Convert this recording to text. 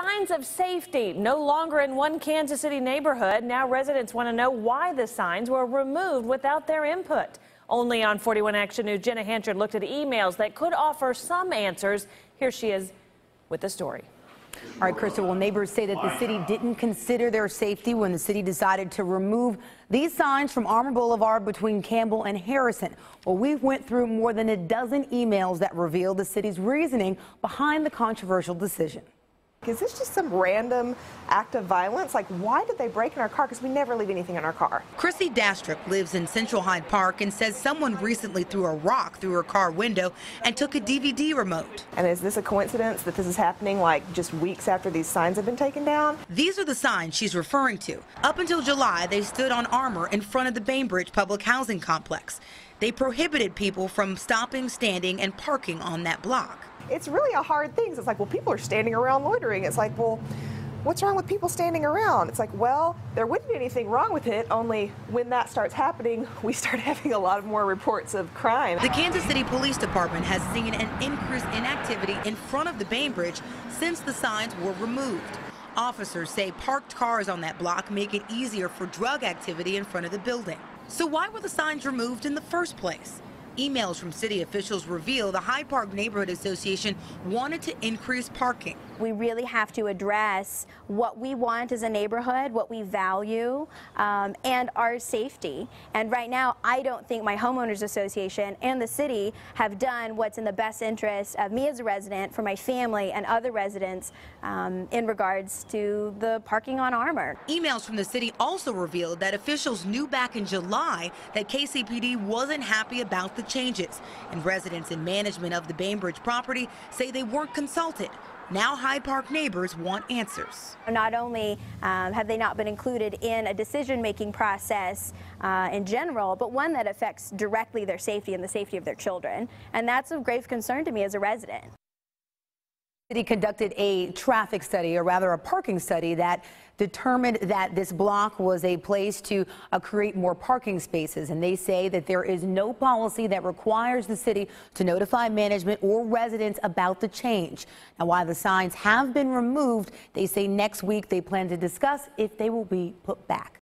Signs of safety no longer in one Kansas City neighborhood. Now residents want to know why the signs were removed without their input. Only on 41 Action News, Jenna Hanchard looked at emails that could offer some answers. Here she is with the story. All right, Krista, well, neighbors say that the city didn't consider their safety when the city decided to remove these signs from Armour Boulevard between Campbell and Harrison. Well, we went through more than a dozen emails that revealed the city's reasoning behind the controversial decision. Is this just some random act of violence? Like, why did they break in our car? Because we never leave anything in our car. Chrissy Dastrup lives in Central Hyde Park and says someone recently threw a rock through her car window and took a DVD remote. And is this a coincidence that this is happening like just weeks after these signs have been taken down? These are the signs she's referring to. Up until July, they stood on Armour in front of the Bainbridge Public Housing Complex. They prohibited people from stopping, standing, and parking on that block. It's really a hard thing. It's like, well, people are standing around loitering. It's like, well, what's wrong with people standing around? It's like, well, there wouldn't be anything wrong with it, only when that starts happening, we start having a lot more reports of crime. The Kansas City Police Department has seen an increase in activity in front of the Bainbridge since the signs were removed. Officers say parked cars on that block make it easier for drug activity in front of the building. So why were the signs removed in the first place? Emails from city officials reveal the Hyde Park Neighborhood Association wanted to increase parking. We really have to address what we want as a neighborhood, what we value, and our safety. And right now, I don't think my homeowners association and the city have done what's in the best interest of me as a resident, for my family and other residents in regards to the parking on Armour. Emails from the city also revealed that officials knew back in July that KCPD wasn't happy about the changes, and residents and management of the Bainbridge property say they weren't consulted. Now Hyde Park neighbors want answers. Not only have they not been included in a decision-making process in general, but one that affects directly their safety and the safety of their children. And that's of grave concern to me as a resident. The city conducted a traffic study, or rather a parking study, that determined that this block was a place to create more parking spaces. And they say that there is no policy that requires the city to notify management or residents about the change. Now, while the signs have been removed, they say next week they plan to discuss if they will be put back.